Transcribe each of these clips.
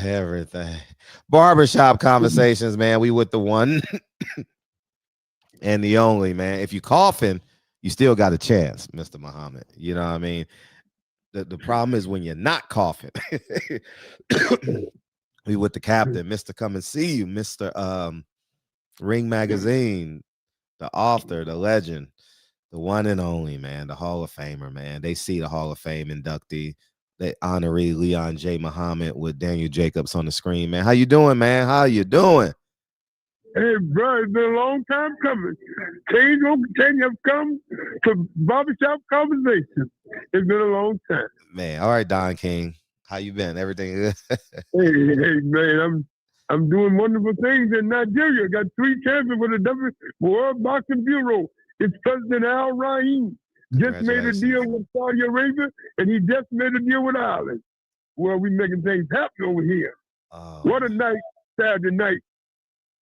everything. Barbershop conversations, man. We with the one and the only, man. If you coughing, you still got a chance, Mr. Muhammad. You know what I mean? The problem is when you're not coughing. We with the captain, Mr. Come and See You, Mr. Ring Magazine, the author, the legend, the one and only, man, the Hall of Famer, man. They see the Hall of Fame inductee, the honoree Leon J. Muhammad with Daniel Jacobs on the screen, man. How you doing, man? How you doing? Hey, bro, it's been a long time coming. Change have come to barbershop conversation. It's been a long time. Man, all right, Don King. How you been? Everything good? hey, man, I'm doing wonderful things in Nigeria. Got 3 champions for the World Boxing Bureau. It's President Al Rahim. Just made a deal with Saudi Arabia, and he just made a deal with Ireland. Well, we making things happen over here. What a night, Saturday night.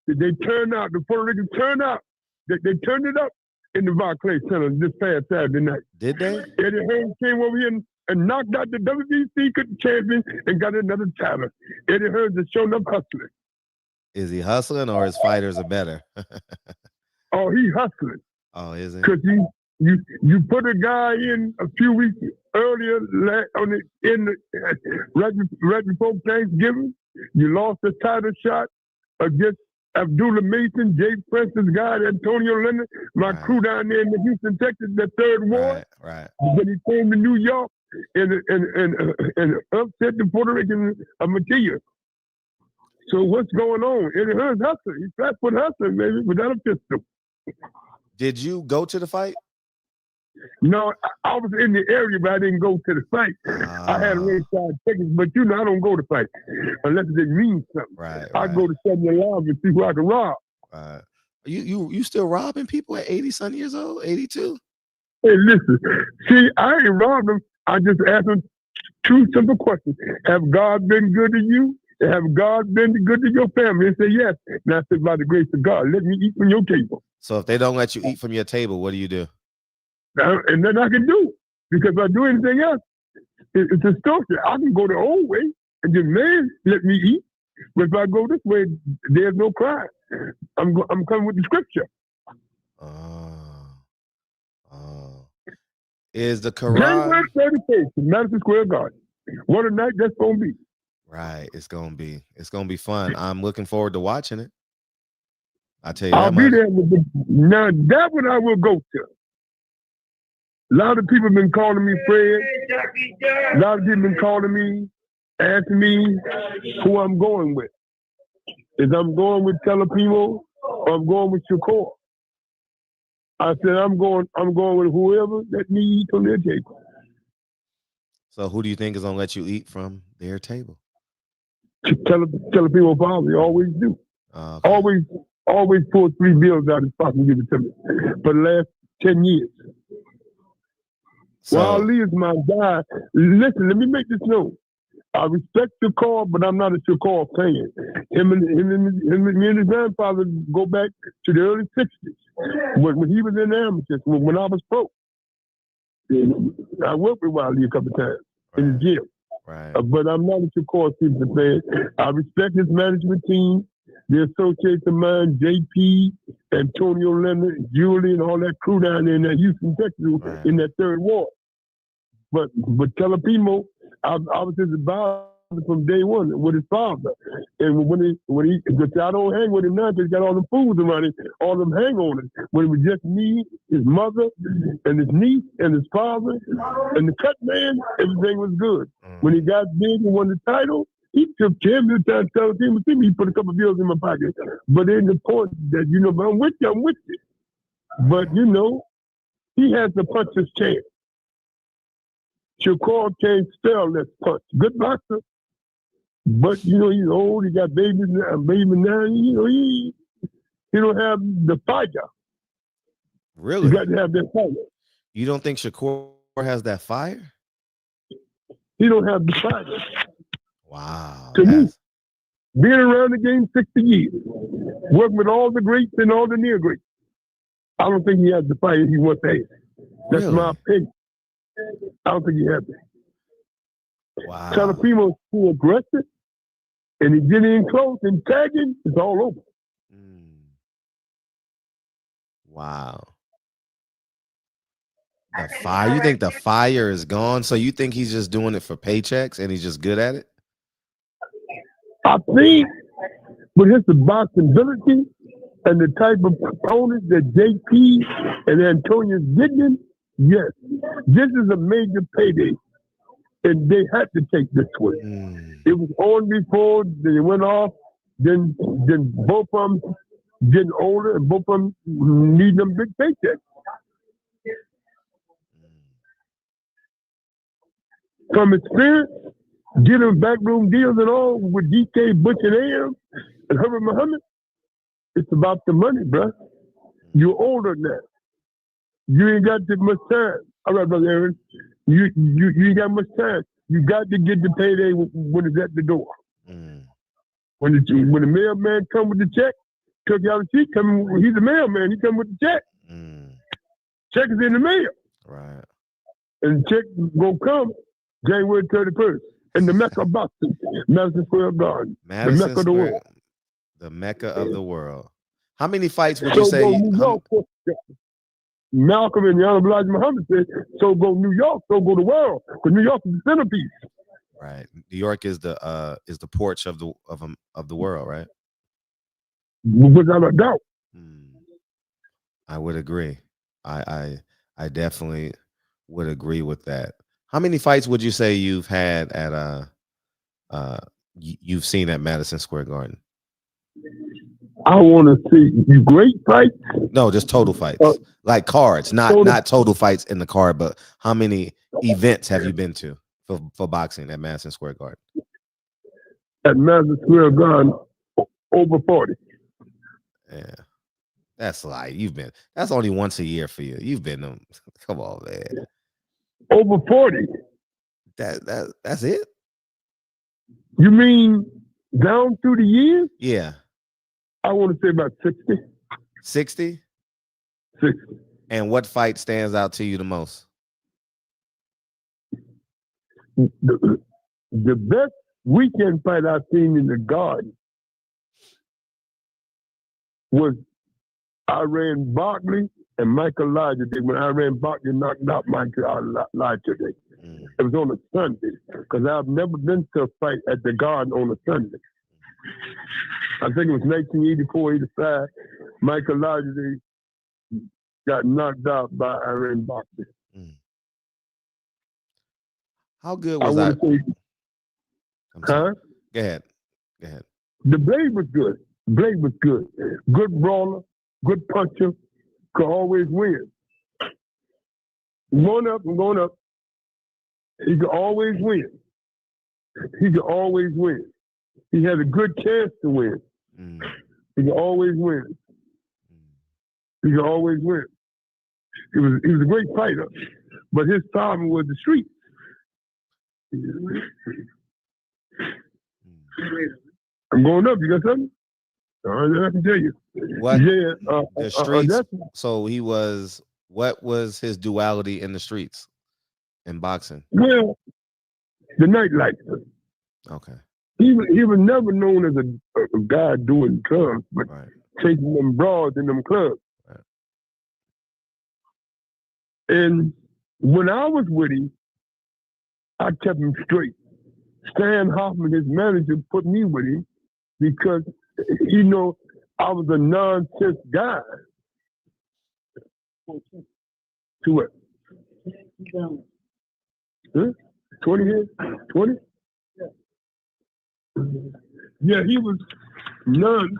They turned out, the Puerto Ricans turned out. They turned it up in the Barclays Center this past Saturday night. Did they? Eddie Hearn came over here and knocked out the WBC champion and got another title. Eddie Hearn just showing up hustling. Is he hustling or his fighters are better? Oh, he hustling. Oh, is it? Because you put a guy in a few weeks earlier right before Thanksgiving. You lost the title shot against Abdullah Mason, Jay Preston's guy, Antonio Leonard, my crew down there in the Houston, Texas, the 3rd Ward. Right. Then he came to New York and upset the Puerto Rican material. So what's going on? Eddie Hearn's hustling. He's flat-foot hustling, baby, without a pistol. Did you go to the fight? No, I was in the area, but I didn't go to the fight. I had ringside tickets, but I don't go to fight unless it means something. Right. I go to 7-Eleven and see who I can rob. Right. You still robbing people at 80-some years old, 82? Hey, listen. See, I ain't robbed them. I just asked them 2 simple questions. Have God been good to you? Have God been good to your family? They say yes. And I said, by the grace of God, let me eat from your table. So if they don't let you eat from your table, what do you do? And then I can do it. Because if I do anything else, it's extortion. I can go the old way and just, man, let me eat. But if I go this way, there's no crime. I'm coming with the scripture. Is the Quran... January 31st, Madison Square Garden. What a night that's going to be. Right. It's going to be fun. I'm looking forward to watching it. I tell you I'll be there. Now, that one I will go to. A lot of people have been calling me Fred. A lot of people have been calling me, asking me who I'm going with. Is I'm going with Telepimo or I'm going with Shaukur? I said I'm going with whoever let me eat from their table. So who do you think is gonna let you eat from their table? Telepimo probably always do. Okay. Always pull 3 bills out of his pocket and give it to me for the last 10 years. So, Well, Ali is my guy. Listen, let me make this known. I respect Shakur, but I'm not a Shakur fan. Him and his grandfather go back to the early 60s when he was in the amateurs, when I was pro. I worked with Ali a couple of times in the gym. Right. But I'm not a Shakur Stevenson fan. I respect his management team, the associates of mine, JP, Antonio Leonard, Julie, and all that crew down there in that Houston, Texas, in that 3rd Ward. But Telepimo, I was his advisor from day one with his father. And when he, because I don't hang with him now because he got all them fools around him, all them hang on him. When it was just me, his mother, and his niece, and his father, and the cut man, everything was good. When he got big and won the title, he took care of me, trying to tell him, he put a couple of bills in my pocket. But in the point that, but I'm with you. But, he has to punch his chance. Shakur can't spell that punch. Good boxer. But, he's old. He got baby now. He don't have the fire. Really? You got to have that fire. You don't think Shakur has that fire? He don't have the fire. Wow. To me, being around the game 60 years, working with all the greats and all the near greats, I don't think he has the fire he wants to have. That's my opinion. I don't think he has it. Wow. Telepimo's too aggressive. and he get in close and tag him, it's all over. Wow. The fire. You think the fire is gone? So you think he's just doing it for paychecks and he's just good at it? I think with his boxing ability and the type of opponents that JP and Antonia's getting, yes, this is a major payday. And they had to take this one. It was on before they went off. Then both of them getting older and both of them need them big paychecks. From experience, getting backroom deals and all with DK, Butch and Am and Herbert Muhammad, it's about the money, bro. You're older now. You ain't got that much time. All right, Brother Aaron. You ain't got much time. You got to get the payday when it's at the door. When the mailman come with the check, took out the sheet, he's the mailman. He come with the check. Check is in the mail. Right. And the check gonna come January 31st in the Mecca of Boston, Madison Square Garden, the Mecca of the world. The Mecca of the world. How many fights would you say? Malcolm and Honorable Elijah Muhammad said, so go New York, so go the world, because New York is the centerpiece. Right. New York is the porch of the world, right? Without a doubt. I would agree. I definitely would agree with that. How many fights would you say you've had at you've seen at Madison Square Garden? I want to see you great fights. No, just total fights, like cards, not total fights in the card, but how many events have you been to for boxing at Madison Square Garden? At Madison Square Garden, over 40. Yeah, that's like that's only once a year for you. You've been them. Come on, man. Over 40. That's it. You mean down through the years? Yeah. I want to say about 60. 60? 60. And what fight stands out to you the most? The best weekend fight I've seen in the Garden was Iran Barkley and Michael Elijah Day. When Iran Barkley knocked out Michael Elijah Day. It was on a Sunday, because I've never been to a fight at the Garden on a Sunday. I think it was 1984, 85. Michael Elijah Day got knocked out by Iran Barkley. How good was that? Huh? Go ahead. The Blade was good. Good brawler, good puncher, could always win. Going up. He could always win. He had a good chance to win. He could always win. He was a great fighter, but his problem was the street. I'm going up. You got something? All right, I can tell you. What? Yeah. The streets. So he was. What was his duality in the streets in boxing? Well, the nightlife. Okay. He was never known as a guy doing drugs, but taking them broads in them clubs. Right. And when I was with him, I kept him straight. Stan Hoffman, his manager, put me with him because he know I was a nonsense guy. To what? Huh? 20 years? 20? Yeah, he was none.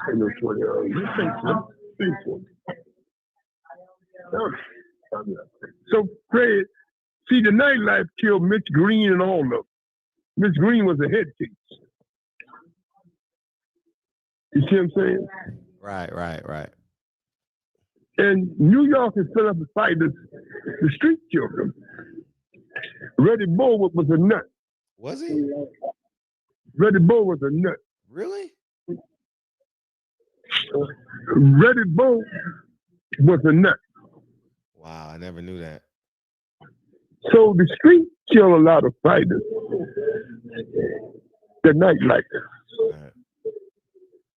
So, Fred, see, the nightlife killed Mitch Green and all of them. Mitch Green was a head case. You see what I'm saying? Right. And New York is set up to fight the street children. Reddy Bull was a nut. Was he? Reddy Bull was a nut. Really? Reddy Bull was a nut. Wow, I never knew that. So the street kill a lot of fighters. The nightlife. Right.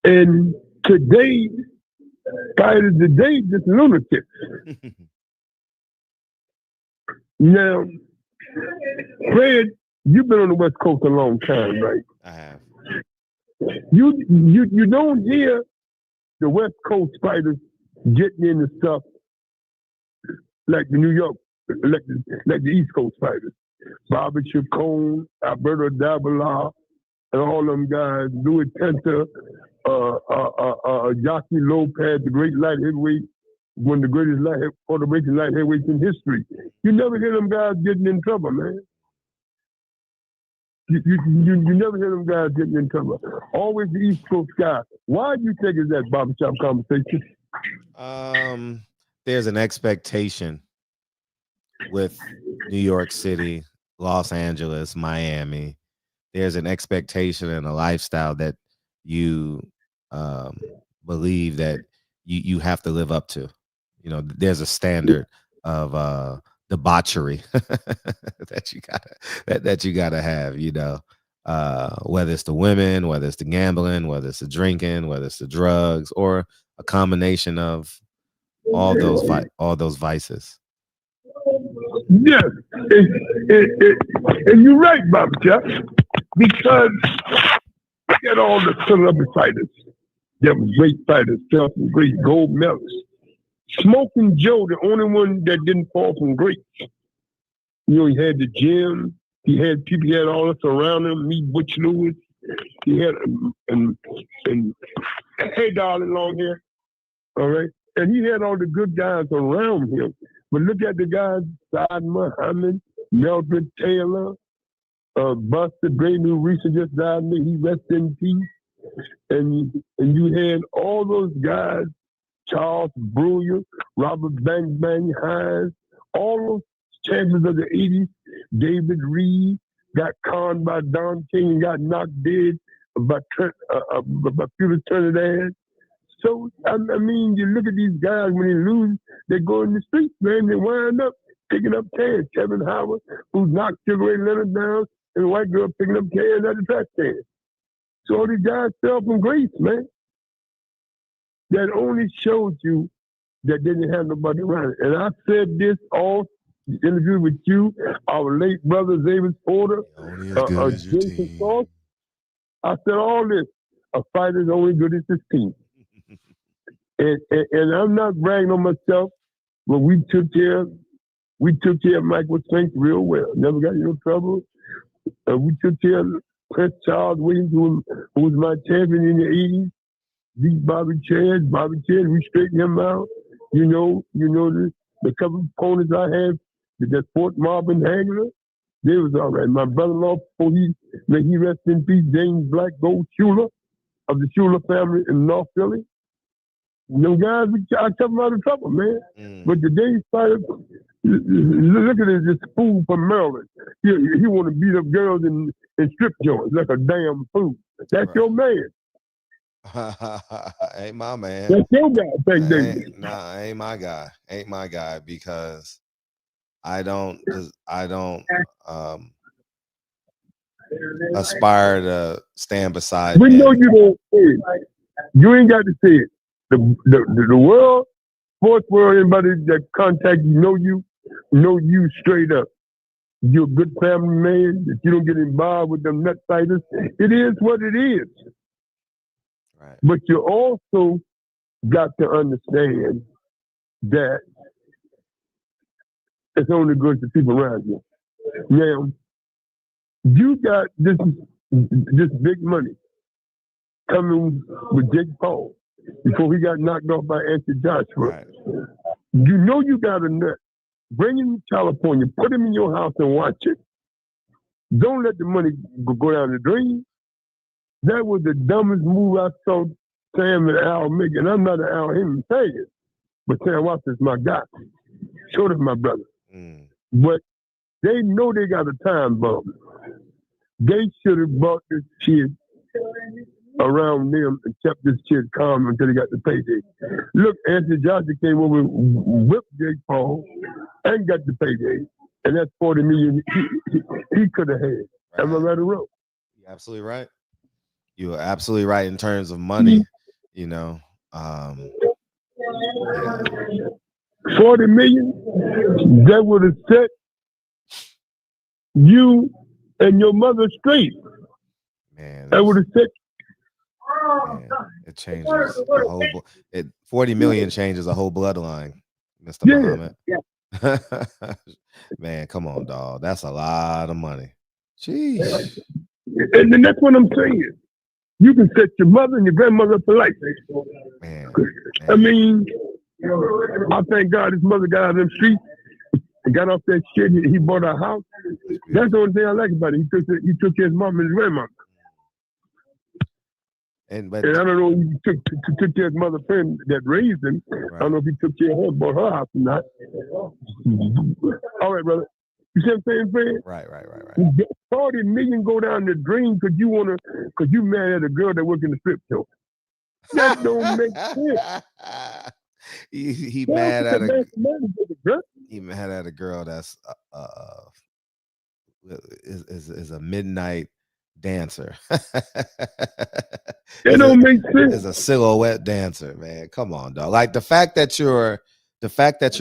And today, fighters today, just lunatics. Now, Fred, you've been on the West Coast a long time, right? I have. You don't hear the West Coast fighters getting into stuff like the New York, like the East Coast fighters. Bobby Chacon, Alberto Davila, and all them guys, Louis Penta, Jockey Lopez, the great light heavyweight, one of the greatest light heavyweights in history. You never hear them guys getting in trouble, man. You never hear them guys getting in trouble. Always the East Coast guy. Why do you think is that barbershop conversation? There's an expectation with New York City, Los Angeles, Miami. There's an expectation and a lifestyle that you believe that you have to live up to. You know, there's a standard of debauchery that you gotta have. You know, whether it's the women, whether it's the gambling, whether it's the drinking, whether it's the drugs, or a combination of all those vices. Yes, and you're right, Bob Jeff, because look at all the celebrity fighters. Them great fighters, some great gold medalists. Smoking Joe, the only one that didn't fall from grace. You know, he had the gym. He had people. He had all this around him. Me, Butch Lewis. He had and hey, darling, long hair. All right, and he had all the good guys around him. But look at the guys: Saad Muhammad, Melvin Taylor, Buster Brayton, who recently just died. He rest in peace. And you had all those guys. Charles Brewer, Robert Bang Bang Hines, all those champions of the 80s, David Reed, got conned by Don King and got knocked dead by Felix Trinidad. So, I mean, you look at these guys, when they lose, they go in the streets, man, they wind up picking up cans. Kevin Howard, who knocked Sugar Ray Leonard down, and a white girl picking up cans at the trash can. So all these guys fell from grace, man. That only shows you that they didn't have nobody around. And I said this all interview with you, our late brother Xavier Porter, Jason Sauce. I said all this. A fighter is only good as his team. and I'm not bragging on myself, but we took care of Michael Spinks real well. Never got in no trouble. We took care of Prince Charles Williams, who was my champion in the 80s. Beat Bobby Chad, we straightened him out. You know the couple of opponents I had, that Fort Marvin Hagler, they was all right. My brother-in-law, may he rest in peace, James Black Gold Schuler of the Schuler family in North Philly. No guys, I kept them out of trouble, man. But today's fighter, look at this fool from Maryland. He want to beat up girls in strip joints like a damn fool. That's right. Your man. Ain't my man. That's your guy. Ain't my guy. Ain't my guy, because I don't aspire to stand beside. We know you don't say it. You ain't got to say it. The world, sports world, anybody that contact you know you straight up. You're a good family man. If you don't get involved with them nut fighters, it is what it is. Right. But you also got to understand that it's only good to people around you. Now, you got this big money coming with Jake Paul before he got knocked off by Anthony Joshua. Right. You know you got a nut. Bring him to California, put him in your house and watch it. Don't let the money go down the drain. That was the dumbest move I saw Sam and Al make. And I'm not an Al Heyman fan, but Sam Watson is my guy. So does my brother. But they know they got a time bomb. They should have brought this kid around them and kept this kid calm until he got the payday. Look, Anthony Joshua came over, whipped Jake Paul, and got the payday. And that's $40 million he could have had. Am I right or wrong? You're absolutely right. You are absolutely right in terms of money. You know, yeah, 40 million, that would have set you and your mother straight. man. That would have set. Man, it changes a whole. 40 million changes a whole bloodline, Mr. Yeah. Muhammad. Man, come on, dog. That's a lot of money. Jeez. And that's what I'm saying. You can set your mother and your grandmother up for life. Man. I mean, I thank God his mother got out of them streets and got off that shit. He bought a house. That's the only thing I like about it. He took care of his mom and his grandmother. And I don't know if he took care of his mother friend that raised him. Right. I don't know if he took care of her, bought her house or not. All right, brother. You see what I'm saying, Fred? Right. 40 million go down the drain because you married a girl that worked in the strip show. That don't make sense. He mad at a girl that's is a midnight dancer. That don't make sense. Is a silhouette dancer, man. Come on, dog. Like the fact that you're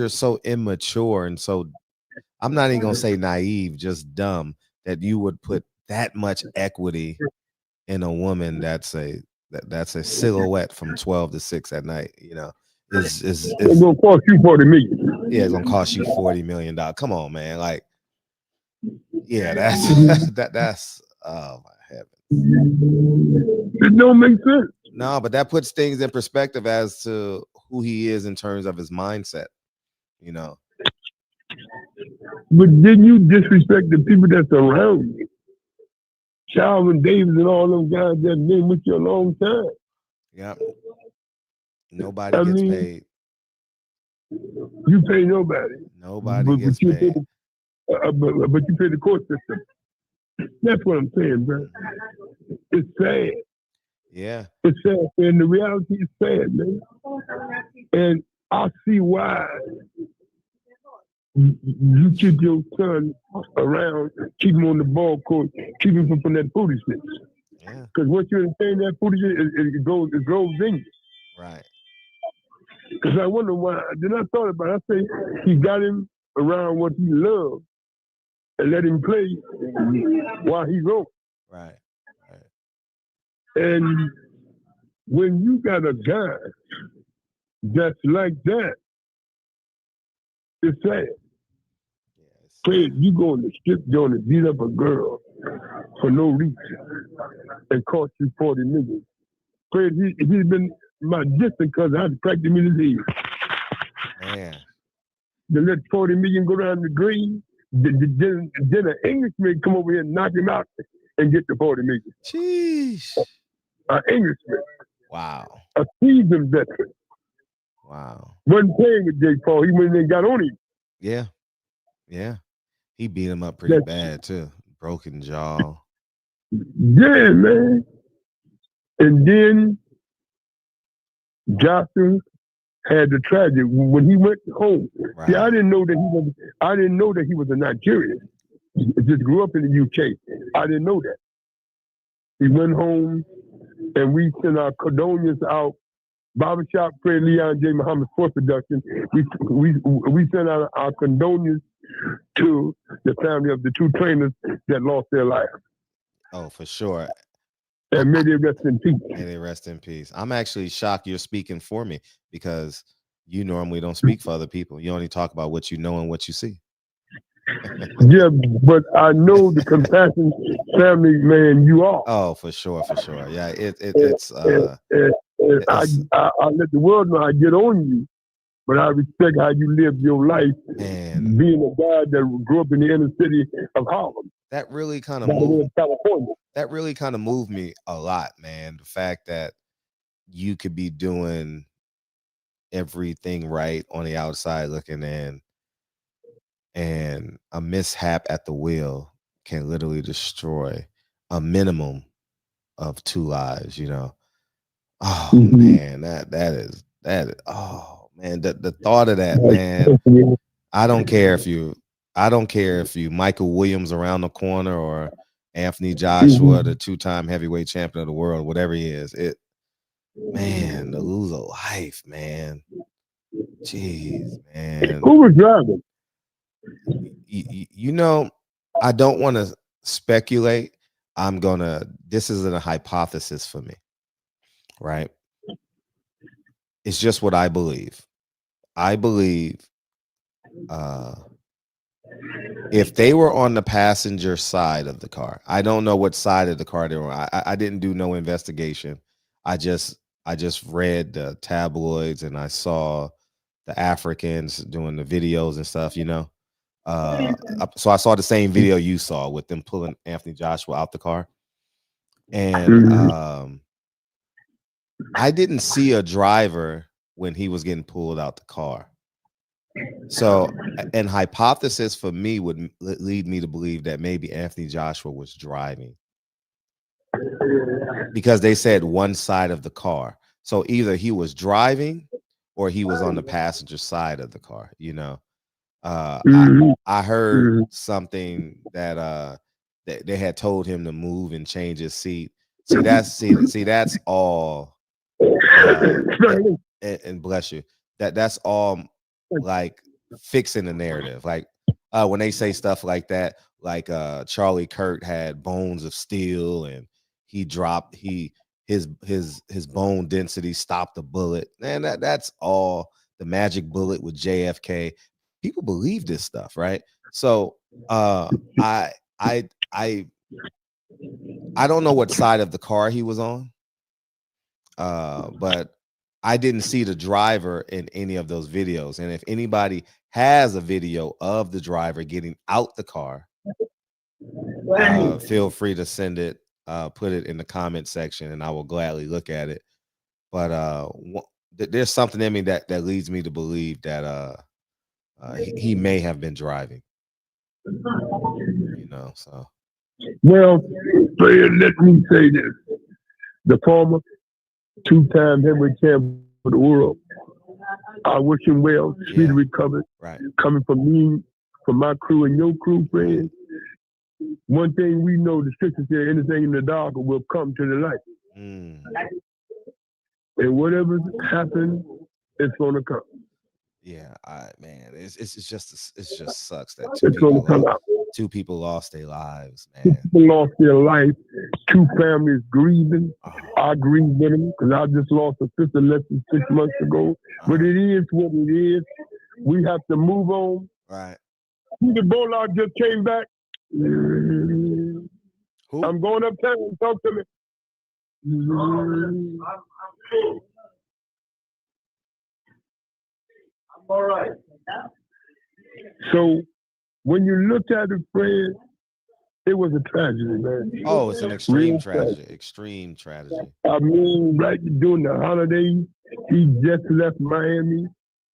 so immature and so, I'm not even gonna say naive, just dumb, that you would put that much equity in a woman that's a silhouette from 12 to 6 at night. You know, it's gonna cost you 40 million. Yeah, it's gonna cost you $40 million. Come on, man. Like, yeah, that's oh my heavens. It don't make sense. No, but that puts things in perspective as to who he is in terms of his mindset. You know. But then you disrespect the people that's around you. Calvin Davis and all those guys that have been with you a long time. Yep. Nobody gets paid. You pay nobody. Nobody gets paid. But you pay the court system. That's what I'm saying, bro. It's sad. Yeah. It's sad. And the reality is sad, man. And I see why you keep your son around, keep him on the ball court, keep him from that foolishness. Yeah. Because once you're saying that foolishness, it goes in you. Right. Because I wonder why. Then I thought about it. I say he got him around what he loved and let him play while he wrote. Right. And when you got a guy that's like that, it's sad. Fred, you go in the strip joint and beat up a girl for no reason and cost you 40 million. Fred, he's been my distant cousin. I had to crack him in his head. Man. They let 40 million go down the drain. Then an Englishman come over here and knock him out and get the 40 million. Jeez. An Englishman. Wow. A seasoned veteran. Wow. Wasn't playing with Jake Paul. He went in and got on him. Yeah. Yeah. He beat him up pretty bad too. Broken jaw. Yeah, man. And then Johnson had the tragedy when he went home. Right. See, I didn't know that he was a Nigerian. He just grew up in the UK. I didn't know that. He went home and we sent our condolences out. Barbershop Fred Leon J. Muhammad Sports Production. We sent out our condolences to the family of the two trainers that lost their lives. Oh, for sure. And may they rest in peace. May they rest in peace. I'm actually shocked you're speaking for me because you normally don't speak for other people. You only talk about what you know and what you see. Yeah, but I know the compassion family man you are. Oh, for sure. Yeah, I let the world know I get on you, but I respect how you live your life. And being a guy that grew up in the inner city of Harlem. That really kind of moved me a lot, man. The fact that you could be doing everything right on the outside looking in, and a mishap at the wheel can literally destroy a minimum of 2 lives, you know. Oh man, that is oh man, the thought of that, man. I don't care if you Michael Williams around the corner or Anthony Joshua, the 2-time heavyweight champion of the world, whatever he is. Man, to lose a life, man. Jeez, man. Who was driving? You know, I don't want to speculate. This isn't a hypothesis for me, right? It's just what I believe. I believe if they were on the passenger side of the car, I don't know what side of the car they were on. I didn't do no investigation. I just read the tabloids and I saw the Africans doing the videos and stuff, you know. So I saw the same video you saw with them pulling Anthony Joshua out the car. And I didn't see a driver when he was getting pulled out the car. So an hypothesis for me would lead me to believe that maybe Anthony Joshua was driving, because they said one side of the car. So either he was driving or he was on the passenger side of the car, you know. I heard something that they had told him to move and change his seat. See, that's all and bless you. That's all like fixing the narrative. Like when they say stuff like that, like Charlie Kirk had bones of steel and he dropped his bone density stopped the bullet. And that's all the magic bullet with JFK. People believe this stuff, right? So I don't know what side of the car he was on, but I didn't see the driver in any of those videos. And if anybody has a video of the driver getting out the car, feel free to send it, put it in the comment section, and I will gladly look at it. But there's something in me that leads me to believe that he may have been driving, you know. So, well, let me say this: the former two-time heavyweight champion of the world, I wish him well, speedy recovery. Right. Coming from me, from my crew and your crew, friends. One thing we know: the scripture says, "Anything in the dark will come to the light." And whatever happens, it's gonna come. Yeah, man, it just sucks that two people lost their lives, man. Two people lost their life. Two families grieving. I grieve with them because I just lost a sister less than 6 months ago. But it is what it is. We have to move on. Right. The Bulldog just came back. Who? I'm going uptown. Talk to me. All right. So when you looked at it, Fred, it was a tragedy, man. Oh, it's an extreme tragedy. Extreme tragedy. I mean, right during the holidays, he just left Miami,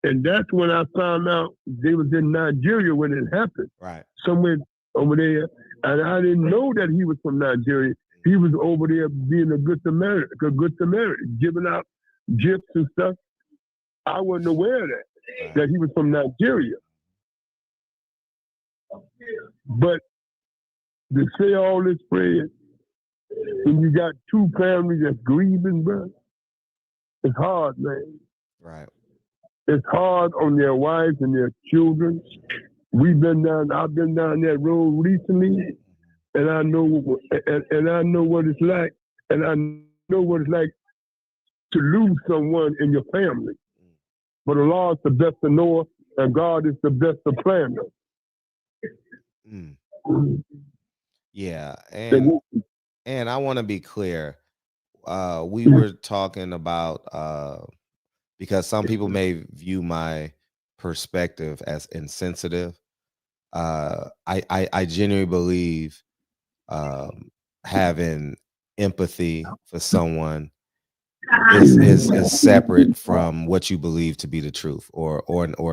and that's when I found out they was in Nigeria when it happened. Right. Somewhere over there, and I didn't know that he was from Nigeria. He was over there being a good Samaritan, giving out gifts and stuff. I wasn't aware of that he was from Nigeria. But to say all this, Fred, when you got two families that's grieving, bro, it's hard, man. Right. It's hard on their wives and their children. I've been down that road recently, and I know what it's like, and I know what it's like to lose someone in your family. But the Lord's the best of Noah, and God is the best of planners. Yeah, and I want to be clear. We were talking about because some people may view my perspective as insensitive. I genuinely believe having empathy for someone is separate from what you believe to be the truth or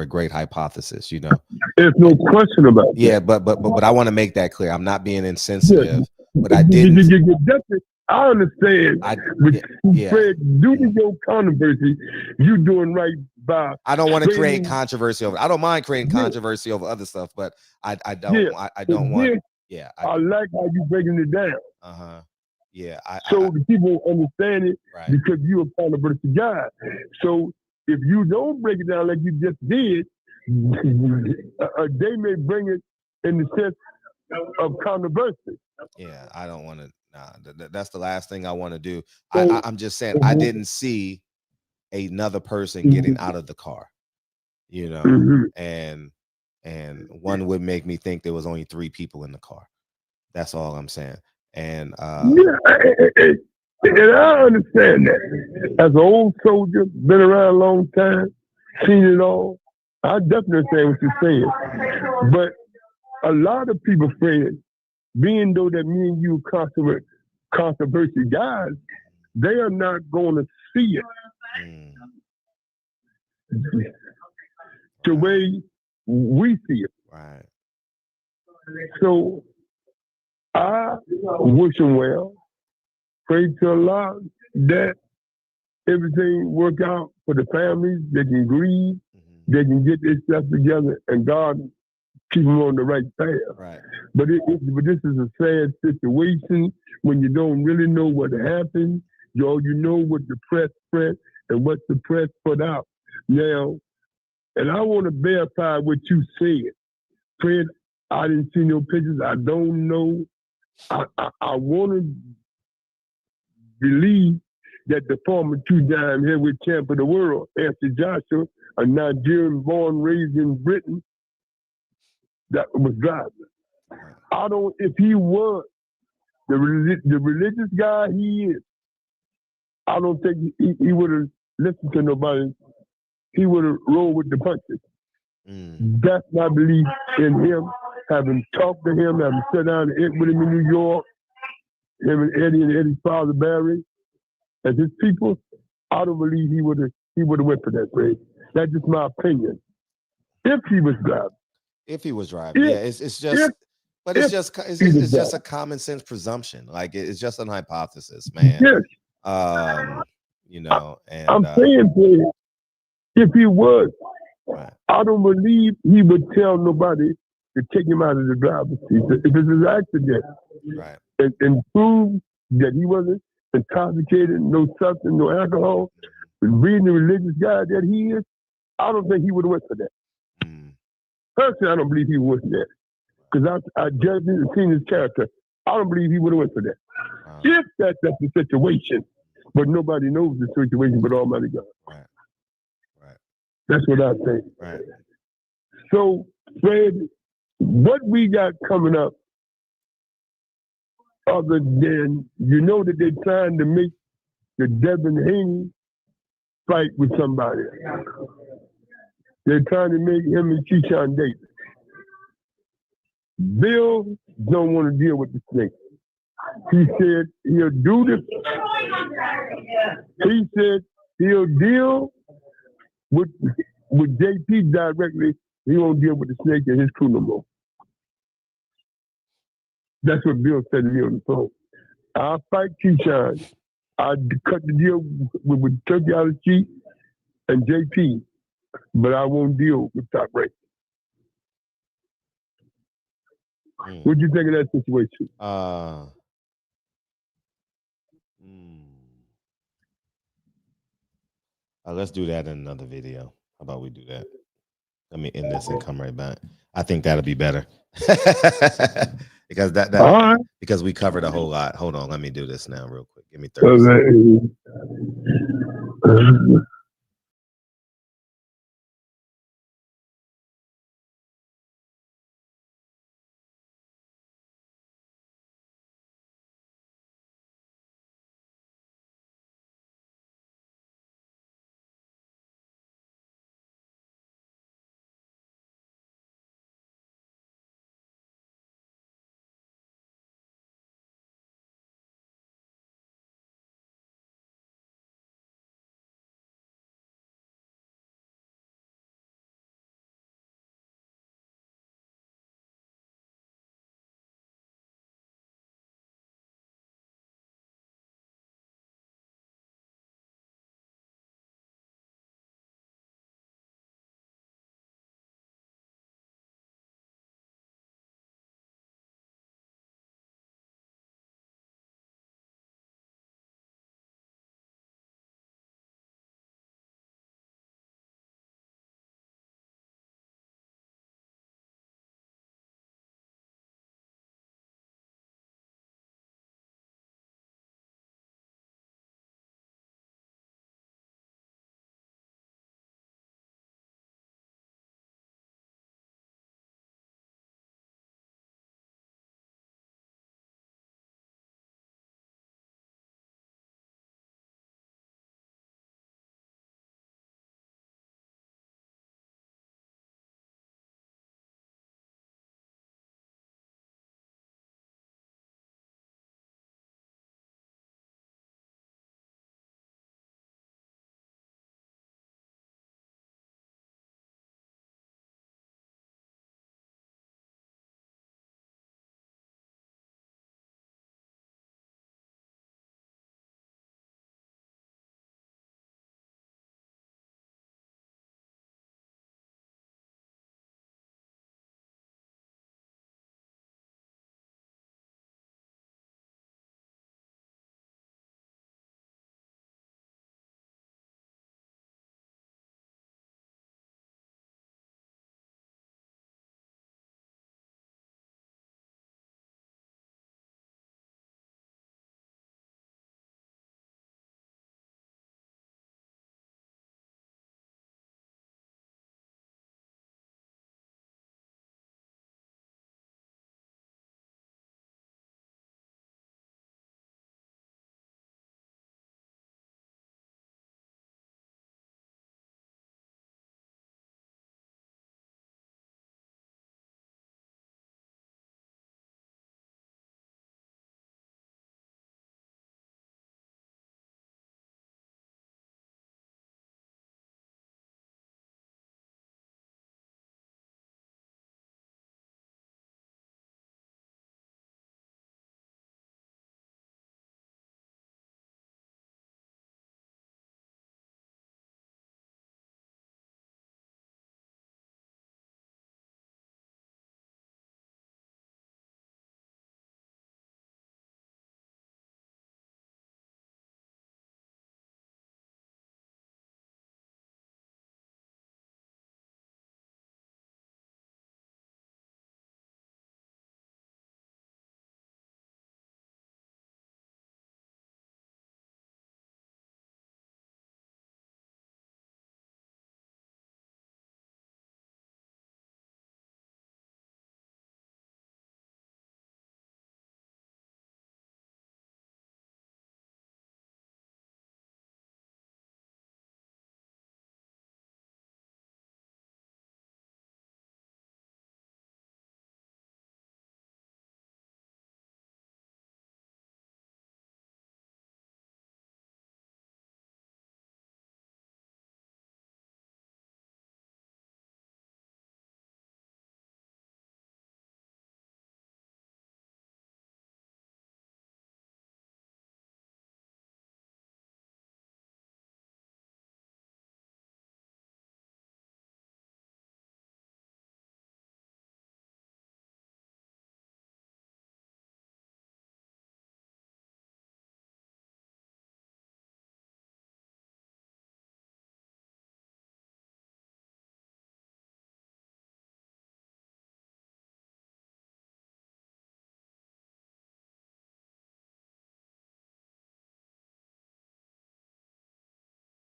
a great hypothesis, you know. There's no question about that. Yeah, but I want to make that clear. I'm not being insensitive, but I didn't. I understand. Fred, due to your controversy, you're doing right by. I don't want to create controversy over. I don't mind creating controversy over other stuff, but I don't. I don't want. Yeah, I like how you breaking it down. Yeah. So the people understand it because you're a controversial guy. So if you don't break it down like you just did, they may bring it in the sense of controversy. Yeah, I don't want to. Nah, that's the last thing I want to do. So, I'm just saying I didn't see another person getting out of the car, you know, and one would make me think there was only 3 people in the car. That's all I'm saying. And and I understand that. As an old soldier, been around a long time, seen it all. I definitely understand what you're saying. But a lot of people, Fred, being though that me and you controversial guys, they are not going to see it the way we see it. Right. So I wish them well. Pray to Allah that everything work out for the families. They can grieve. They can get their stuff together, and God keep them on the right path. Right. But this is a sad situation when you don't really know what happened. You know what the press print and what the press put out. Now, and I want to verify what you said. Fred, I didn't see no pictures. I don't know. I want to believe that the former 2-time heavyweight champ of the world, Hester Joshua, a Nigerian born, raised in Britain, that was driving. I don't, if he was the religious guy he is, I don't think he would have listened to nobody. He would have rolled with the punches. That's my belief in him. Having talked to him, having sat down and ate with him in New York, him and Eddie's father Barry, and his people, I don't believe he would have went for that race. That's just my opinion. If he was driving. If he was driving, yeah, it's just, but it's just a common sense presumption. Like it's just an hypothesis, man. Yes. You know, and I'm saying to you, if he was, I don't believe he would tell nobody to take him out of the driver's seat. If it's an accident, and prove that he wasn't intoxicated, no substance, no alcohol, being the religious guy that he is, I don't think he would have went for that. Personally, I don't believe he would for that. Because I judged and seen his character. I don't believe he would have went for that. If that's the situation. But nobody knows the situation but Almighty God. Right. That's what I think. Right. So, Fred, what we got coming up, other than, you know that they're trying to make the Devin Haney fight with somebody. They're trying to make him and Keyshawn Davis. Bill don't want to deal with the snake. He said he'll do this. He said he'll deal with JP directly. He won't deal with the snake and his crew no more. That's what Bill said to me on the phone. I'll fight Keyshawn. I'll cut the deal with Turkey out of the Chief and JP, but I won't deal with Top Rank. What do you think of that situation? Let's do that in another video. How about we do that? Let me end this and come right back. I think that'll be better. because because we covered a whole lot. Hold on, let me do this now real quick. Give me 30 seconds.